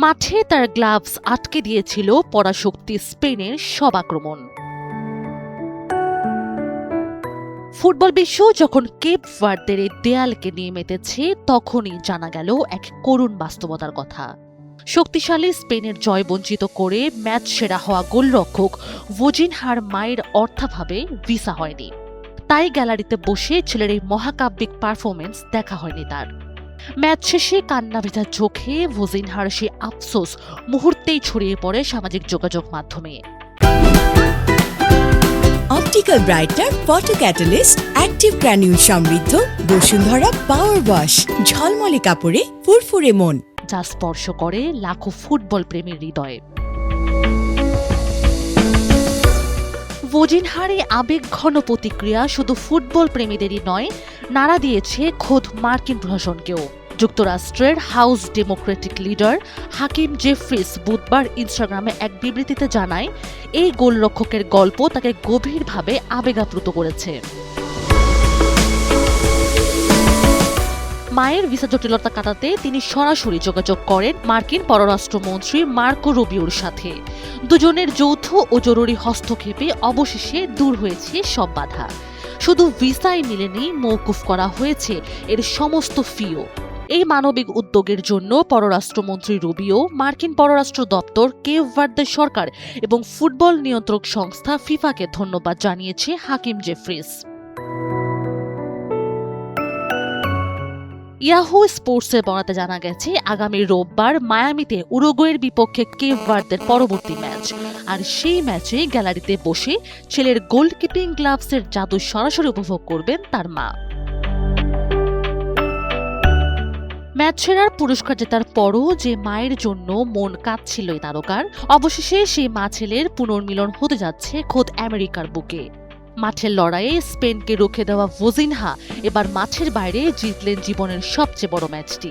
মাঠে তার গ্লাভস আটকে দিয়েছিল পরাশক্তি স্পেনের সব আক্রমণ। ফুটবল বিশ্ব যখন কেপ ভার্দের এই দেয়ালকে নিয়ে মেতেছে, তখনই জানা গেল এক করুণ বাস্তবতার কথা। শক্তিশালী স্পেনের জয় বঞ্চিত করে ম্যাচ সেরা হওয়া গোলরক্ষক ভোজিনহার মায়ের অর্থাভাবে ভিসা হয়নি। তাই গ্যালারিতে বসে ছেলের এই মহাকাব্যিক পারফরমেন্স দেখা হয়নি তার। ম্যাচ শেষে কান্না ভেজা চোখে ভোজিনহার সে আফসোস মুহূর্তেই ছড়িয়ে পড়ে সামাজিক যোগাযোগ মাধ্যমে। Optical brighter photo catalyst active granule সমৃদ্ধ বসুন্ধরা পাওয়ার ওয়াশ, ঝলমলে কাপড়ে ফুরফুরে মন, যা স্পর্শ করে লাখো ফুটবল প্রেমীর হৃদয়ে। ভোজিনহারে আবেগঘন প্রতিক্রিয়া শুধু ফুটবল প্রেমীদেরই নয়, নাড়া দিয়েছে খোদ মার্কিন প্রশাসনকেও। যুক্তরাষ্ট্রের হাউস ডেমোক্রেটিক লিডার হাকিম জেফ্রিস বুধবার ইনস্টাগ্রামে এক বিবৃতিতে জানায়, এই গোলরক্ষকের গল্প তাকে গভীরভাবে আবেগাপ্লুত করেছে। মায়ের ভিসা জটিলতা কাটাতে তিনি সরাসরি যোগাযোগ করেন মার্কিন পররাষ্ট্রমন্ত্রী মার্কো রুবিওর সাথে। দুজনের যৌথ ও জরুরি হস্তক্ষেপে অবশেষে দূর হয়েছে সব বাধা। শুধু ভিসাই মিলেনি, মওকুফ করা হয়েছে এর সমস্ত ফিও। এই মানবিক উদ্যোগের জন্য পররাষ্ট্রমন্ত্রী রুবিও, মার্কিন পররাষ্ট্র দপ্তর, কেপ ভার্দে সরকার এবং ফুটবল নিয়ন্ত্রক সংস্থা ফিফাকে ধন্যবাদ জানিয়েছে হাকিম জেফ্রিস। ইয়াহু স্পোর্টসের বরাতে জানা গেছে, আগামী রোববার মায়ামিতে উরুগুয়ের বিপক্ষে কেপ ভার্দের পরবর্তী ম্যাচ। আর সেই ম্যাচে গ্যালারিতে বসে ছেলের গোলকিপিং গ্লাভসের জাদু সরাসরি উপভোগ করবেন তার মা। ম্যাচ সেরার পুরস্কার জেতার পরও যে মায়ের জন্য মন কাঁদছিল এই তারকার, অবশেষে সেই মা ছেলের পুনর্মিলন হতে যাচ্ছে খোদ আমেরিকার বুকে। মাঠের লড়াইয়ে স্পেনকে রুখে দেওয়া ভোজিনহা এবার মাঠের বাইরে জিতলেন জীবনের সবচেয়ে বড় ম্যাচটি।